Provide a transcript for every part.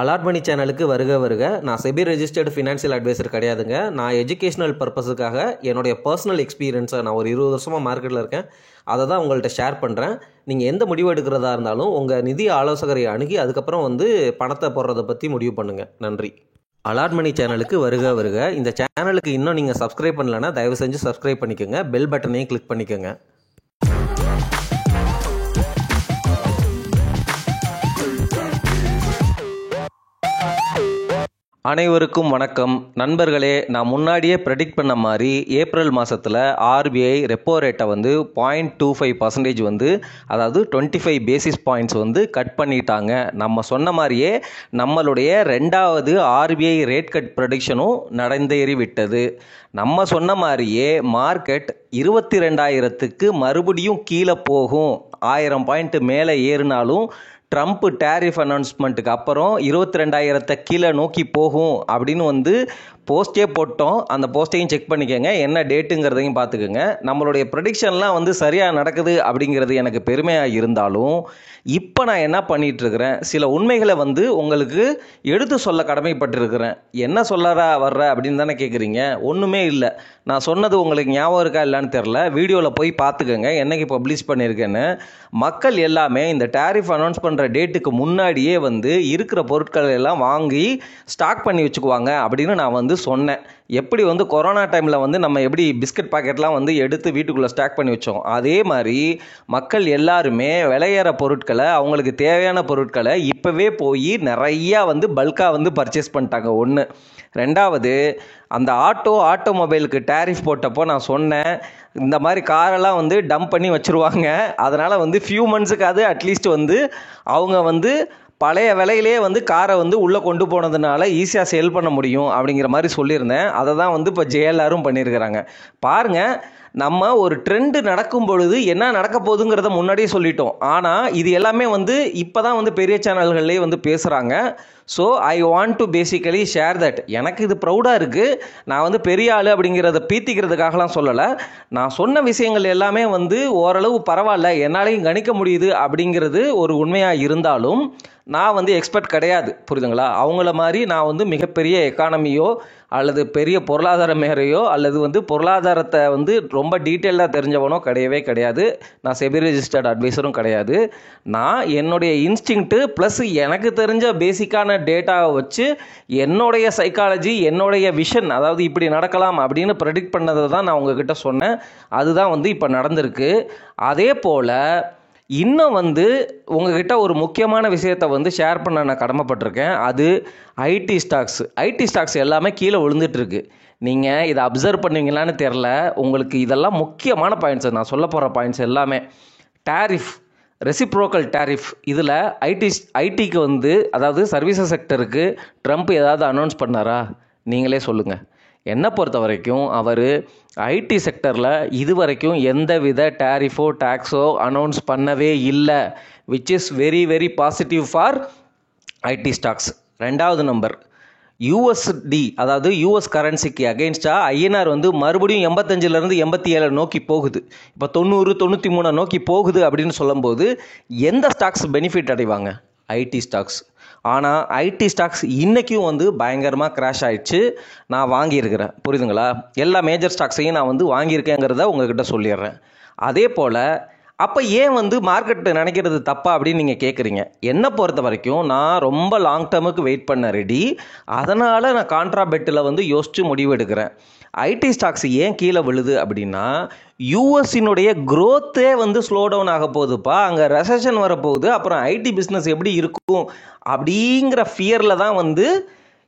Allot மணி சேனலுக்கு வருக வருக. நான் செபி ரெஜிஸ்டர்டு ஃபினான்ஷியல் அட்வைசர் கிடையாதுங்க. நான் எஜுகேஷனல் பர்பஸுக்காக என்னுடைய பர்சனல் எக்ஸ்பீரியன்ஸை நான் ஒரு 20 வருஷமாக மார்க்கெட்டில் இருக்கேன். அதை தான் உங்கள்கிட்ட ஷேர் பண்ணுறேன். நீங்கள் எந்த முடிவு எடுக்கிறதா இருந்தாலும் உங்கள் நிதி ஆலோசகரை அணுகி அதுக்கப்புறம் பணத்தை போடுறதை பற்றி முடிவு பண்ணுங்கள். நன்றி. அலாட் மணி சேனலுக்கு வருக வருக. இந்த சேனலுக்கு இன்னும் நீங்கள் சப்ஸ்கிரைப் பண்ணலைன்னா தயவு செஞ்சு சப்ஸ்கிரைப் பண்ணிக்கோங்க. பெல் பட்டனையும் கிளிக் பண்ணிக்கோங்க. அனைவருக்கும் வணக்கம் நண்பர்களே. நான் முன்னாடியே ப்ரெடிக்ட் பண்ண மாதிரி ஏப்ரல் மாதத்தில் ஆர்பிஐ ரெப்போ ரேட்டை 0.25% அதாவது 25 பேசிஸ் பாயிண்ட்ஸ் கட் பண்ணிட்டாங்க. நம்ம சொன்ன மாதிரியே நம்மளுடைய 2வது ஆர்பிஐ ரேட் கட் ப்ரெடிக்ஷனும் நடந்தேறி விட்டது. நம்ம சொன்ன மாதிரியே மார்க்கெட் 22,000க்கு மறுபடியும் கீழே போகும். 1000 பாயிண்ட் மேலே ஏறினாலும் ட்ரம்ப் டேரிஃப் அனௌன்ஸ்மெண்ட்டுக்கு அப்புறம் 22,000 கீழே நோக்கி போகும் அப்படின்னு போஸ்டே போட்டோம். அந்த போஸ்ட்டையும் செக் பண்ணிக்கோங்க, என்ன டேட்டுங்கிறதையும் பார்த்துக்கோங்க. நம்மளுடைய ப்ரெடிக்ஷன்லாம் சரியாக நடக்குது அப்படிங்கிறது எனக்கு பெருமையாக இருந்தாலும் இப்போ நான் என்ன பண்ணிகிட்ருக்கிறேன், சில உண்மைகளை உங்களுக்கு எடுத்து சொல்ல கடமைப்பட்டிருக்கிறேன். என்ன சொல்லறா வர்ற அப்படின்னு தானே கேட்குறீங்க. ஒன்றுமே இல்லை, நான் சொன்னது உங்களுக்கு ஞாபகம் இருக்கா இல்லைன்னு தெரில. வீடியோவில் போய் பார்த்துக்கோங்க என்னைக்கு பப்ளிஷ் பண்ணியிருக்கேன்னு. மக்கள் எல்லாமே இந்த டேரிஃப் அனௌன்ஸ் பண்ணுற டேட்டுக்கு முன்னாடியே இருக்கிற பொருட்கள் எல்லாம் வாங்கி ஸ்டாக் பண்ணி வச்சுக்குவாங்க அப்படின்னு நான் சொன்னேன். எப்படி கொரோனா டைமில் நம்ம எப்படி பிஸ்கட் பாக்கெட்லாம் எடுத்து வீட்டுக்குள்ளே ஸ்டாக் பண்ணி வச்சோம், அதே மாதிரி மக்கள் எல்லாருமே விலையேற பொருட்களை, அவங்களுக்கு தேவையான பொருட்களை இப்போவே போய் நிறையா பல்காக பர்ச்சேஸ் பண்ணிட்டாங்க. ஒன்று. ரெண்டாவது, அந்த ஆட்டோமொபைலுக்கு டேரிஃப் போட்டப்போ நான் சொன்னேன், இந்த மாதிரி காரெல்லாம் டம்ப் பண்ணி வச்சுருவாங்க. அதனால் ஃபியூ மந்த்ஸுக்காவது அட்லீஸ்ட் அவங்க பழைய விலையிலே காரை உள்ளே கொண்டு போனதுனால ஈஸியாக சேல் பண்ண முடியும் அப்படிங்கிற மாதிரி சொல்லியிருந்தேன். அதை தான் இப்போ ஜேஎல்ஆரும் பண்ணியிருக்கிறாங்க. பாருங்கள், நம்ம ஒரு ட்ரெண்டு நடக்கும் பொழுது என்ன நடக்க போகுதுங்கிறத முன்னாடியே சொல்லிட்டோம். ஆனால் இது எல்லாமே இப்போ தான் பெரிய சேனல்கள்லேயே பேசுகிறாங்க. So I want to basically share that. எனக்கு இது ப்ரௌடாக இருக்குது. நான் பெரிய ஆள் அப்படிங்கிறத பீத்திக்கிறதுக்காகலாம் சொல்லலை. நான் சொன்ன விஷயங்கள் எல்லாமே ஓரளவு பரவாயில்ல, என்னாலையும் கணிக்க முடியுது அப்படிங்கிறது ஒரு உண்மையாக இருந்தாலும் நான் எக்ஸ்பர்ட் கிடையாது, புரியுதுங்களா? அவங்கள மாதிரி நான் மிகப்பெரிய எக்கானமியோ அல்லது பெரிய பொருளாதார மேரையோ அல்லது பொருளாதாரத்தை ரொம்ப டீட்டெயிலாக தெரிஞ்சவனோ கிடையவே கிடையாது. நான் செபி ரெஜிஸ்டர்ட் அட்வைசரும் கிடையாது. நான் என்னுடைய இன்ஸ்டிங்க்ட்டு ப்ளஸ் எனக்கு தெரிஞ்ச பேசிக்கான டேட்டாவை வச்சு என்னுடைய சைக்காலஜி, என்னுடைய விஷன், அதாவது இப்படி நடக்கலாம் அப்படின்னு ப்ரெடிக்ட் பண்ணதை தான் நான் உங்ககிட்ட சொன்னேன். அதுதான் இப்போ நடந்திருக்கு. அதே போல் இன்னும் உங்ககிட்ட ஒரு முக்கியமான விஷயத்தை ஷேர் பண்ண நான் கடமைப்பட்டிருக்கேன். அது ஐடி ஸ்டாக்ஸ் எல்லாமே கீழே விழுந்துட்டுருக்கு. நீங்கள் இதை அப்சர்வ் பண்ணுவீங்களான்னு தெரில. உங்களுக்கு இதெல்லாம் முக்கியமான பாயிண்ட்ஸ். நான் சொல்ல போகிற பாயிண்ட்ஸ் எல்லாமே டேரிஃப், ரெசிப்ரோக்கல் டேரிஃப். இதில் ஐடிக்கு அதாவது சர்வீசஸ் செக்டருக்கு ட்ரம்ப் ஏதாவது அனௌன்ஸ் பண்ணாரா? நீங்களே சொல்லுங்கள். என்னை பொறுத்த வரைக்கும் அவர் ஐடி செக்டரில் இது வரைக்கும் எந்தவித டேரிஃபோ டேக்ஸோ அனௌன்ஸ் பண்ணவே இல்லை. Which is very very positive for ID stocks. 2வது நம்பர், யூஎஸ்டி, அதாவது யூஎஸ் கரன்சிக்கு அகெயின்ஸ்டாக ஐஎன்ஆர் மறுபடியும் 85லேருந்து 87 நோக்கி போகுது. இப்போ 90, 93 நோக்கி போகுது அப்படின்னு சொல்லும்போது எந்த ஸ்டாக்ஸ் பெனிஃபிட் அடைவாங்க? ID stocks. ஆனால் ஐடி ஸ்டாக்ஸ் இன்றைக்கும் பயங்கரமாக கிராஷ் ஆகிடுச்சு. நான் வாங்கியிருக்கிறேன், புரியுதுங்களா? எல்லா மேஜர் ஸ்டாக்ஸையும் நான் வாங்கியிருக்கேங்கிறத உங்ககிட்ட சொல்லிடுறேன். அதே போல் அப்போ ஏன் மார்க்கெட்டு நினைக்கிறது தப்பா அப்படின்னு நீங்கள் கேட்குறீங்க. என்னை பொறுத்த வரைக்கும் நான் ரொம்ப லாங் டேர்முக்கு வெயிட் பண்ண ரெடி. அதனால் நான் கான்ட்ரா பெட்டில் யோசித்து முடிவு எடுக்கிறேன். ஐடி ஸ்டாக்ஸ் ஏன் கீழே விழுது அப்படின்னா, யூஎஸ்ஸினுடைய க்ரோத்தே ஸ்லோ டவுன் ஆக போகுதுப்பா. அங்கே ரெசஷன் வரப்போகுது. அப்புறம் ஐடி பிஸ்னஸ் எப்படி இருக்கும் அப்படிங்கிற ஃபியரில் தான்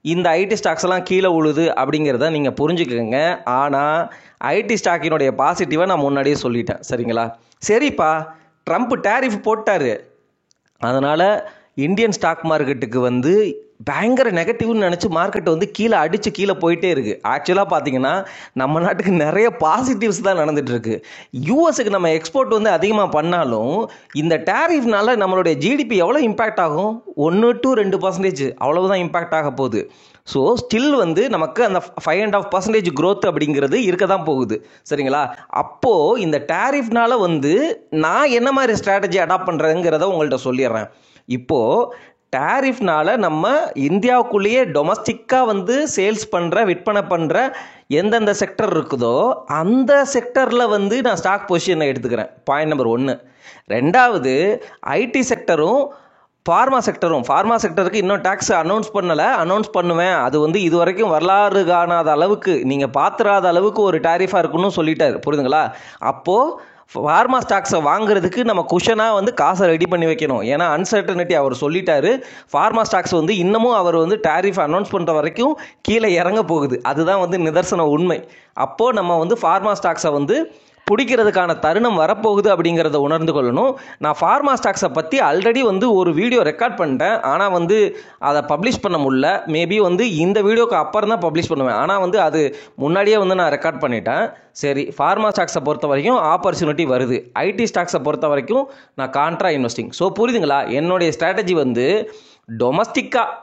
இந்த ஐடி ஸ்டாக்ஸ் எல்லாம் கீழே விழுது அப்படிங்கிறத நீங்கள் புரிஞ்சுக்கோங்க. ஆனால் ஐடி ஸ்டாக்கினுடைய பாசிட்டிவை நான் முன்னாடியே சொல்லிட்டேன், சரிங்களா? சரிப்பா, ட்ரம்ப் டேரிஃப் போட்டார், அதனால் இந்தியன் ஸ்டாக் மார்க்கெட்டுக்கு பயங்கர நெகட்டிவ்னு நினச்சி மார்க்கெட்டை கீழே போயிட்டே இருக்குது. ஆக்சுவலாக பார்த்தீங்கன்னா நம்ம நாட்டுக்கு நிறைய பாசிட்டிவ்ஸ் தான் நடந்துகிட்ருக்கு. யூஎஸ்க்கு நம்ம எக்ஸ்போர்ட் அதிகமாக பண்ணாலும் இந்த டேரிஃப்னால நம்மளுடைய ஜிடிபி எவ்வளோ இம்பேக்ட் ஆகும்? 1 to 2% அவ்வளவுதான் இம்பேக்ட் ஆக போகுது. ஸோ ஸ்டில் நமக்கு அந்த 5.5% growth அப்படிங்கிறது இருக்க தான் போகுது, சரிங்களா? அப்போது இந்த டேரிஃப்னால நான் என்ன மாதிரி ஸ்ட்ராட்டஜி அடாப்ட் பண்ணுறேங்கிறத உங்கள்கிட்ட சொல்லிடுறேன். இப்போது டேரிஃப்னால நம்ம இந்தியாவுக்குள்ளேயே டொமஸ்டிக்காக வந்து சேல்ஸ் பண்ணுற விற்பனை பண்ணுற எந்தெந்த செக்டர் இருக்குதோ அந்த செக்டரில் வந்து நான் ஸ்டாக் பொசிஷனை எடுத்துக்கிறேன். Point number 1. ரெண்டாவது, ஐடி செக்டரும் ஃபார்மா செக்டருக்கு இன்னும் டேக்ஸ் அனௌன்ஸ் பண்ணுவேன். அது வந்து இது வரைக்கும் வரலாறு காணாத அளவுக்கு, நீங்கள் பார்த்துறாத அளவுக்கு ஒரு டேரிஃபாக இருக்குன்னு சொல்லிட்டார். புரியுதுங்களா? அப்போது ஃபார்மா ஸ்டாக்ஸை வாங்குறதுக்கு நம்ம குஷனாக வந்து காசை ரெடி பண்ணி வைக்கணும். ஏன்னா அன்சர்டனிட்டி அவர் சொல்லிட்டாரு. ஃபார்மா ஸ்டாக்ஸ் வந்து இன்னமும் அவர் வந்து டேரிஃப் அனௌன்ஸ் பண்ணுற வரைக்கும் கீழே இறங்க போகுது. அதுதான் வந்து நிதர்சன உண்மை. அப்போது நம்ம வந்து ஃபார்மா ஸ்டாக்ஸை வந்து பிடிக்கிறதுக்கான தருணம் வரப்போகுது அப்படிங்கிறத உணர்ந்து கொள்ளணும். நான் ஃபார்மா ஸ்டாக்ஸை பற்றி ஆல்ரெடி வந்து ஒரு வீடியோ ரெக்கார்ட் பண்ணிட்டேன். ஆனால் வந்து அதை பப்ளிஷ் பண்ண முடியல. மேபி வந்து இந்த வீடியோக்கு அப்புறம் தான் பப்ளிஷ் பண்ணுவேன். ஆனால் வந்து அது முன்னாடியே வந்து நான் ரெக்கார்ட் பண்ணிட்டேன். சரி, ஃபார்மா ஸ்டாக்ஸை பொறுத்த வரைக்கும் ஆப்பர்ச்சுனிட்டி வருது. ஐடி ஸ்டாக்ஸை பொறுத்த வரைக்கும் நான் கான்ட்ரா இன்வெஸ்டிங். ஸோ புரியுதுங்களா? என்னுடைய ஸ்ட்ராட்டஜி வந்து டொமஸ்டிக்காக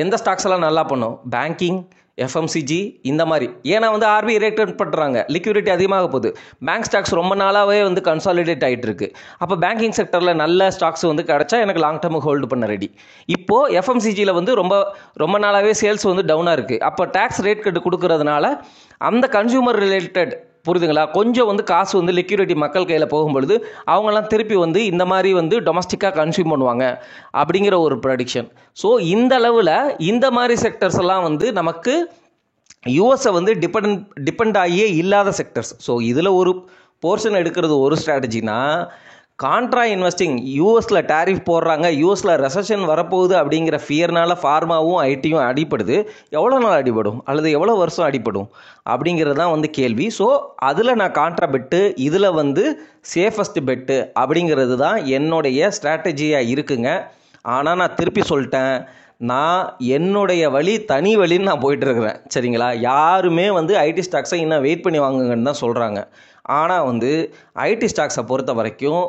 எந்த ஸ்டாக்ஸ் எல்லாம் நல்லா பண்ணும், பேங்கிங், எஃப்எம்சிஜி இந்த மாதிரி. ஏன்னா வந்து ஆர்பிஐ ரேட் கட் பண்ணுறாங்க, லிக்விடிட்டி அதிகமாக போகுது. பேங்க் ஸ்டாக்ஸ் ரொம்ப நாளாகவே வந்து கன்சாலிடேட் ஆகிட்டு இருக்கு. அப்போ பேங்கிங் செக்டரில் நல்ல ஸ்டாக்ஸ் வந்து கிடச்சா எனக்கு லாங் டர்முக்கு ஹோல்டு பண்ண ரெடி. இப்போது எஃப்எம்சிஜியில் வந்து ரொம்ப நாளாகவே சேல்ஸ் வந்து டவுனாக இருக்குது. அப்போ டேக்ஸ் ரேட் கட் கொடுக்கறதுனால அந்த கன்சியூமர் ரிலேட்டட், புரியுதுங்களா, கொஞ்சம் வந்து காசு வந்து லிக்விடிட்டி மக்கள் கையில் போகும்பொழுது அவங்கெல்லாம் திருப்பி வந்து இந்த மாதிரி வந்து டொமஸ்டிக்காக கன்சியூம் பண்ணுவாங்க அப்படிங்கிற ஒரு ப்ரெடிக்ஷன். ஸோ இந்த அளவில் இந்த மாதிரி செக்டர்ஸ் எல்லாம் வந்து நமக்கு யூஎஸை வந்து டிபெண்ட் ஆகியே இல்லாத செக்டர்ஸ். ஸோ இதில் ஒரு போர்ஷன் எடுக்கிறது ஒரு ஸ்ட்ராட்டஜினா, கான்ட்ரா இன்வெஸ்டிங், யூஎஸில் டேரிஃப் போடுறாங்க, யூஎஸில் ரெசஷன் வரப்போகுது அப்படிங்கிற ஃபியர்னால ஃபார்மாவும் ஐடியும் அடிப்படுது. எவ்வளோ நாள் அடிபடும் அல்லது எவ்வளோ வருஷம் அடிப்படும் அப்படிங்கிறது தான் வந்து கேள்வி. ஸோ அதில் நான் கான்ட்ரா பெட்டு, இதில் வந்து சேஃபஸ்ட் பெட்டு அப்படிங்கிறது தான் என்னுடைய ஸ்ட்ராட்டஜியாக இருக்குங்க. ஆனால் நான் திருப்பி சொல்லிட்டேன், நான் என்னுடைய வழி தனி வழின்னு நான் போயிட்டுருக்கிறேன். சரிங்களா? யாருமே வந்து ஐடி ஸ்டாக்ஸை இன்னும் வெயிட் பண்ணி வாங்குங்கன்னு தான் சொல்கிறாங்க. ஆனால் வந்து ஐடி ஸ்டாக்ஸை பொறுத்த வரைக்கும்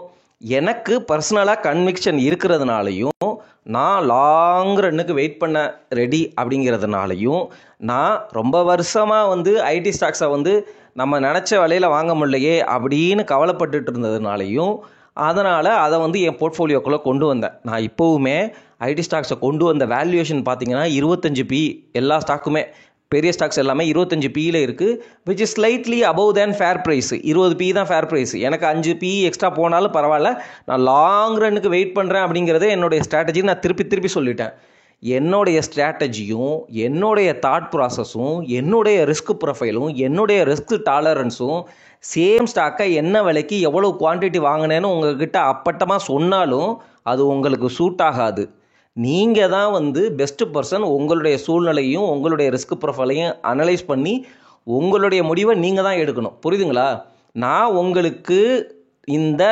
எனக்கு பர்சனலாக கன்விக்ஷன் இருக்கிறதுனாலையும், நான் லாங் ரன்னுக்கு வெயிட் பண்ண ரெடி அப்படிங்கிறதுனாலையும், நான் ரொம்ப வருஷமாக வந்து ஐடி ஸ்டாக்ஸை வந்து நம்ம நினச்ச விலையில் வாங்க முடியலையே அப்படின்னு கவலைப்பட்டுட்டு இருந்ததுனாலையும், அதனால் அதை வந்து என் போர்ட்ஃபோலியோக்குள்ளே கொண்டு வந்தேன். நான் இப்போவுமே ஐடி ஸ்டாக்ஸை கொண்டு வந்த வேல்யூவேஷன் பார்த்தீங்கன்னா 25 PE. எல்லா ஸ்டாக்குமே, பெரிய ஸ்டாக்ஸ் எல்லாமே 25 PEயில் இருக்குது. Which is slightly above than fair price. 20 PE தான் ஃபேர் ப்ரைஸ். எனக்கு 5 PE எக்ஸ்ட்ரா போனாலும் பரவாயில்ல, நான் லாங் ரன்னுக்கு வெயிட் பண்ணுறேன் அப்படிங்கிறதே என்னுடைய ஸ்ட்ராட்டஜி. நான் திருப்பி சொல்லிட்டேன். என்னுடைய ஸ்ட்ராட்டஜியும், என்னுடைய தாட் ப்ராசஸும், என்னுடைய ரிஸ்க் ப்ரொஃபைலும், என்னுடைய ரிஸ்க் டாலரன்ஸும் சேம் ஸ்டாக்கை என்ன விலைக்கு எவ்வளோ குவான்டிட்டி வாங்கினேன்னு உங்கள்கிட்ட அப்பட்டமாக சொன்னாலும் அது உங்களுக்கு சூட் ஆகாது. நீங்கள் தான் வந்து பெஸ்ட்டு பர்சன். உங்களுடைய சூழ்நிலையும் உங்களுடைய ரிஸ்க் ப்ரொஃபைலையும் அனலைஸ் பண்ணி உங்களுடைய முடிவை நீங்கள் தான் எடுக்கணும். புரியுதுங்களா? நான் உங்களுக்கு இந்த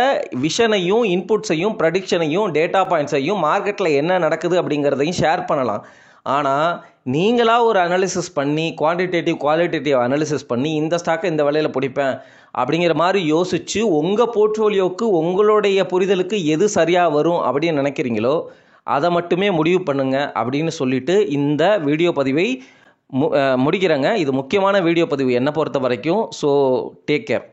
விஷனையும், இன்புட்ஸையும், ப்ரெடிக்ஷனையும், டேட்டா பாயிண்ட்ஸையும், மார்க்கெட்டில் என்ன நடக்குது அப்படிங்கிறதையும் ஷேர் பண்ணலாம். ஆனால் நீங்களாக ஒரு அனாலிசிஸ் பண்ணி, குவாலிட்டேட்டிவ் அனாலிசிஸ் பண்ணி இந்த ஸ்டாக்கை இந்த விலையில் பிடிப்பேன் அப்படிங்கிற மாதிரி யோசித்து உங்கள் போர்ட்ஃபோலியோவுக்கு, உங்களுடைய புரிதலுக்கு எது சரியாக வரும் அப்படின்னு நினைக்கிறீங்களோ அதை மட்டுமே முடிவு பண்ணுங்க அப்படின்னு சொல்லிட்டு இந்த வீடியோ பதிவை முடிக்கிறேங்க. இது முக்கியமான வீடியோ பதிவு என்னை பொறுத்த வரைக்கும். So take care.